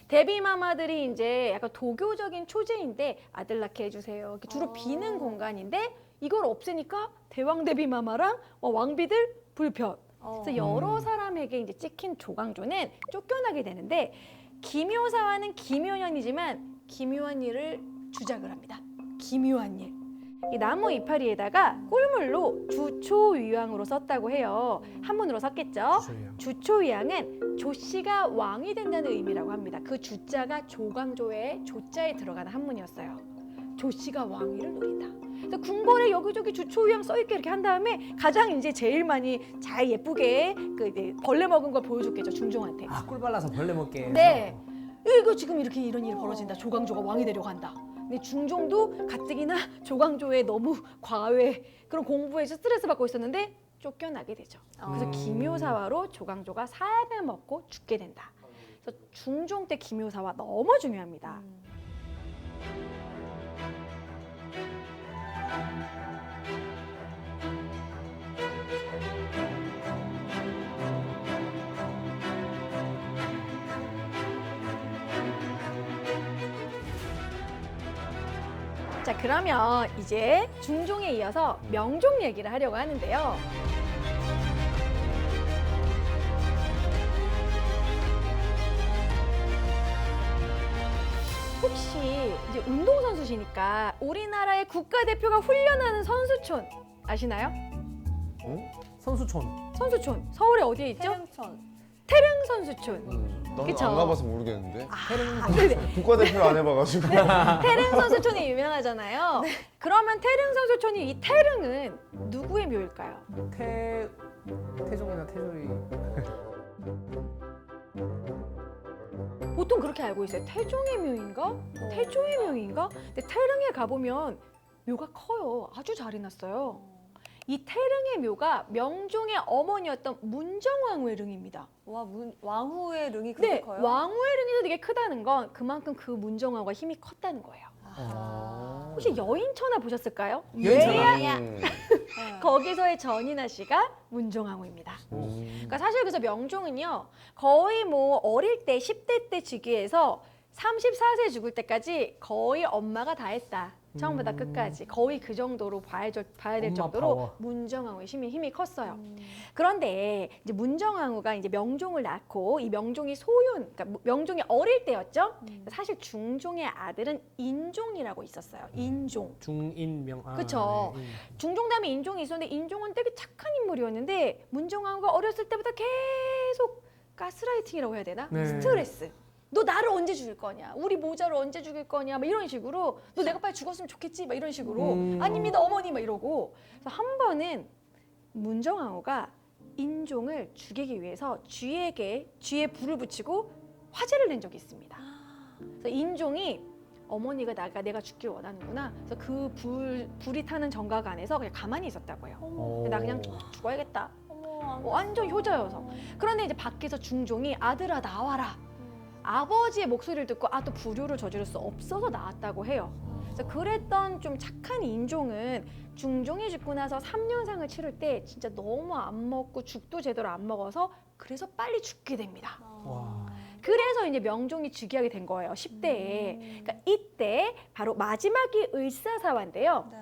대비마마들이 이제 약간 도교적인 초제인데 아들 낳게 해주세요. 이렇게 주로 비는 공간인데 이걸 없애니까 대왕 대비마마랑 왕비들 불편. 그래서 여러 사람에게 이제 찍힌 조광조는 쫓겨나게 되는데 기묘사화는 기묘년이지만 기묘한 일을 주작을 합니다. 기묘한 일. 이 나무 이파리에다가 꿀물로 주초위왕으로 썼다고 해요. 한문으로 썼겠죠. 주초위왕. 주초위왕은 조씨가 왕이 된다는 의미라고 합니다. 그 주자가 조광조의 조자에 들어가는 한문이었어요. 조씨가 왕위를 노린다. 그래서 궁궐에 여기저기 주초위왕 써있게 이렇게 한 다음에 가장 이제 제일 많이 잘 예쁘게 그 이제 벌레 먹은 걸 보여줬겠죠, 중종한테. 꿀 발라서 벌레 먹게. 해서. 네. 이거 지금 이렇게 이런 일이 벌어진다. 조광조가 왕이 되려고 한다. 근데 중종도 가뜩이나 조광조의 너무 과외 그런 공부에 스트레스 받고 있었는데 쫓겨나게 되죠. 그래서 기묘사화로 조광조가 살을 먹고 죽게 된다. 그래서 중종 때 기묘사화 너무 중요합니다. 자, 그러면 이제 중종에 이어서 명종 얘기를 하려고 하는데요. 혹시 이제 운동선수시니까 우리나라의 국가대표가 훈련하는 선수촌 아시나요? 선수촌. 선수촌 서울에 어디에 있죠? 태릉천. 태릉 선수촌. 나는 그쵸? 안 가봐서 모르겠는데. 네네. 국가대표를 안 해봐가지고. 태릉 선수촌이 유명하잖아요. 그러면 태릉 선수촌이 이 태릉은 누구의 묘일까요? 태종이나 태조이. 보통 그렇게 알고 있어요. 태종의 묘인가? 태조의 묘인가? 근데 태릉에 가보면 묘가 커요. 아주 잘 해놨어요. 이 태릉의 묘가 명종의 어머니였던 문정왕후의 릉입니다. 와, 왕후의 릉이 그렇게 네, 커요? 왕후의 릉이 되게 크다는 건 그만큼 그 문정왕후가 힘이 컸다는 거예요. 아하. 혹시 여인천하 보셨을까요? 여인천하. 예, 네. 거기서의 전인하 씨가 문정왕후입니다. 음. 그러니까 사실 그래서 명종은요, 거의 뭐 어릴 때 10대 때 즉위해서 34세 죽을 때까지 거의 엄마가 다 했다. 처음부터 끝까지 거의 그 정도로 봐야 될 엄마 정도로 파워. 문정왕후의 힘이 컸어요. 그런데 이제 문정왕후가 이제 명종을 낳고 이 명종이 그러니까 명종이 어릴 때였죠. 사실 중종의 아들은 인종이라고 있었어요. 인종. 중인명. 그쵸. 네. 중종 다음에 인종이 있었는데 인종은 되게 착한 인물이었는데 문정왕후가 어렸을 때부터 계속 가스라이팅이라고 해야 되나? 네. 스트레스. 너 나를 언제 죽일 거냐? 우리 모자를 언제 죽일 거냐? 막 이런 식으로 너 내가 빨리 죽었으면 좋겠지? 막 이런 식으로 아닙니다 어머니 막 이러고 그래서 한 번은 문정왕후가 인종을 죽이기 위해서 쥐에 불을 붙이고 화재를 낸 적이 있습니다. 그래서 인종이 어머니가 내가 죽기를 원하는구나. 그래서 그 불이 타는 정각 안에서 그냥 가만히 있었다고 해요. 오. 나 그냥 죽어야겠다. 어머, 완전 효자여서. 그런데 이제 밖에서 중종이 아들아 나와라. 아버지의 목소리를 듣고 또 불효를 저지를 수 없어서 나왔다고 해요. 그래서 그랬던 좀 착한 인종은 중종이 죽고 나서 3년상을 치를 때 진짜 너무 안 먹고 죽도 제대로 안 먹어서 그래서 빨리 죽게 됩니다. 와. 그래서 이제 명종이 즉위하게 된 거예요. 10대에. 그러니까 이때 바로 마지막이 을사사화인데요. 네.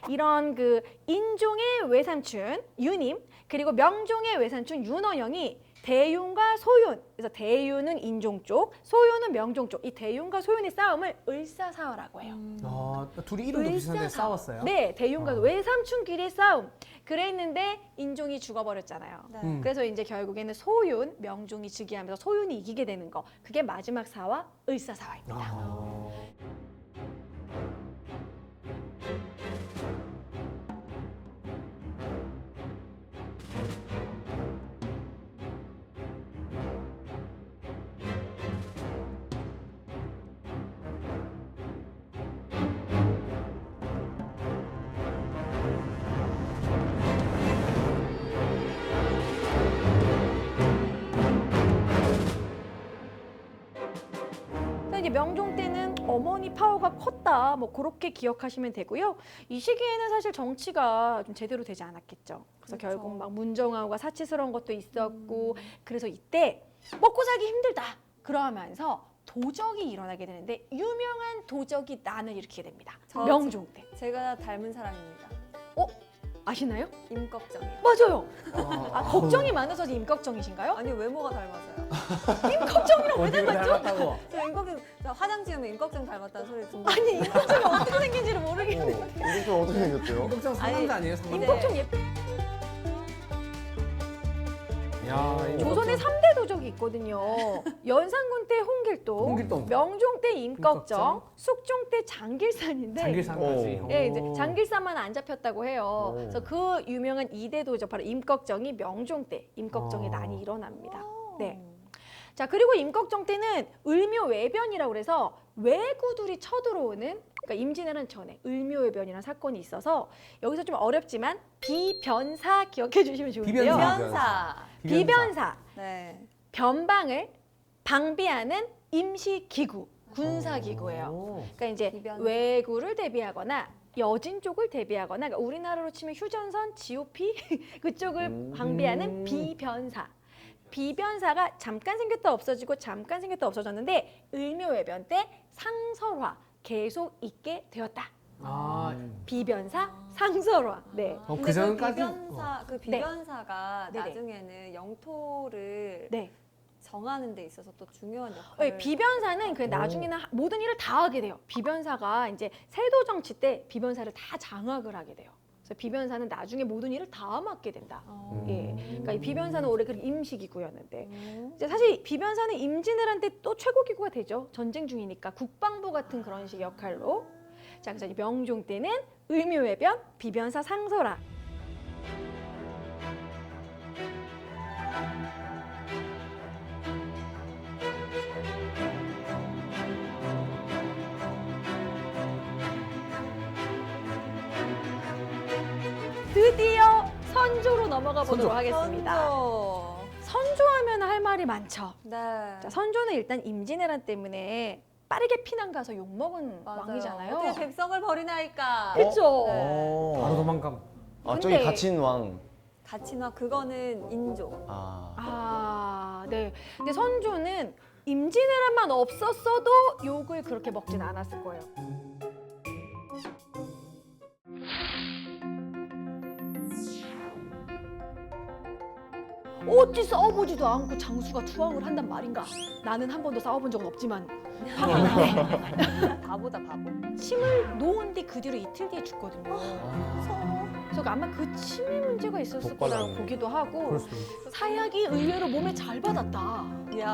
이런 그 인종의 외삼촌 유님 그리고 명종의 외삼촌 윤원영이 대윤과 소윤, 그래서 대윤은 인종 쪽, 소윤은 명종 쪽, 이 대윤과 소윤의 싸움을 을사사화라고 해요. 둘이 이름도 비슷한데 을사사화. 싸웠어요? 네, 대윤과 외삼촌끼리 싸움. 그랬는데 인종이 죽어버렸잖아요. 네. 그래서 이제 결국에는 소윤, 명종이 즉위하면서 소윤이 이기게 되는 거. 그게 마지막 사화, 을사사화입니다. 아. 이제 명종 때는 어머니 파워가 컸다, 뭐 그렇게 기억하시면 되고요. 이 시기에는 사실 정치가 좀 제대로 되지 않았겠죠. 그래서 그렇죠. 결국 막 문정왕후가 사치스러운 것도 있었고, 그래서 이때 먹고 살기 힘들다. 그러면서 도적이 일어나게 되는데 유명한 도적이 난을 일으키게 됩니다. 저- 명종 때. 제가 닮은 사람입니다. 아시나요? 임꺽정이요. 맞아요. 아, 걱정이 많아서 임꺽정이신가요? 아니 외모가 닮아서요. 임꺽정이랑 왜 어디를 닮았죠? 닮았다고? 저 임꺽정 저 화장 지으면 임꺽정 닮았다는 소리 듣는. 아니 임꺽정이 어떻게 생긴지를 모르겠는데. 이거 좀 어떻게 생겼대요? 이동정 상남자 아니에요? 상남자? 임꺽정 예쁘. 야, 조선에 3대 도적이 있거든요. 연산군 때 홍길동, 홍길동. 명종 때 임꺽정, 임꺽정. 숙종 때 장길산인데 장길산까지. 오. 예, 이제 장길산만 안 잡혔다고 해요. 오. 그래서 그 유명한 2대 도적 바로 임꺽정이 명종 때 임꺽정의 어. 난이 일어납니다. 네. 네. 자, 그리고 임꺽정 때는 을묘외변이라고 그래서 왜구들이 쳐들어오는, 그러니까 임진왜란 전에 을묘외변이라는 사건이 있어서 여기서 좀 어렵지만 비변사 기억해 주시면 좋은데요. 비변사. 비변사. 비변사. 네. 변방을 방비하는 임시기구, 군사기구예요. 오. 그러니까 이제 비변사. 왜구를 대비하거나 여진 쪽을 대비하거나, 그러니까 우리나라로 치면 휴전선, GOP 그쪽을 방비하는 비변사. 비변사가 잠깐 생겼다 없어지고 잠깐 생겼다 없어졌는데 을묘외변 때 상설화 계속 있게 되었다. 아, 비변사 상설화. 네. 그 근데 전까지 그 비변사가 네네. 나중에는 영토를 네. 정하는 데 있어서 또 중요한 역할을. 네, 비변사는 그 나중에는 모든 일을 다 하게 돼요. 비변사가 이제 세도 정치 때 비변사를 다 장악을 하게 돼요. 그래서 비변사는 나중에 모든 일을 다 맡게 된다. 예. 그러니까 이 비변사는 원래 그 임시기구였는데 이제 사실 비변사는 임진왜란 때 또 최고 기구가 되죠. 전쟁 중이니까 국방부 같은 그런 식의 역할로. 자, 그래서 이제 명종 때는 을묘해변 비변사 상설화. 드디어 선조로 넘어가 보도록 선조. 하겠습니다. 선조. 선조하면 할 말이 많죠. 네. 자, 선조는 일단 임진왜란 때문에 빠르게 피난 가서 욕먹은 맞아요. 왕이잖아요. 어떻게 백성을 버리나이까. 그쵸? 네. 바로 도망감. 아 저기 근데- 갇힌 왕. 가치나 그거는 인조. 아, 네. 근데 선조는 임진왜란만 없었어도 욕을 그렇게 먹진 않았을 거예요. 어찌 싸워보지도 않고 장수가 투항을 한단 말인가? 나는 한 번도 싸워본 적은 없지만 화가 나네. 바보다 바보. 침을 놓은 뒤 그 뒤로 이틀 뒤에 죽거든요. 무서워. 그래서 아마 그 침에 문제가 있었을 복 거라고 받았네. 보기도 하고 그럴 수도 있어. 사약이 의외로 몸에 잘 받았다. 이야.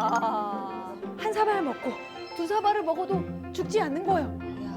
한 사발 먹고 두 사발을 먹어도 죽지 않는 거예요. 이야.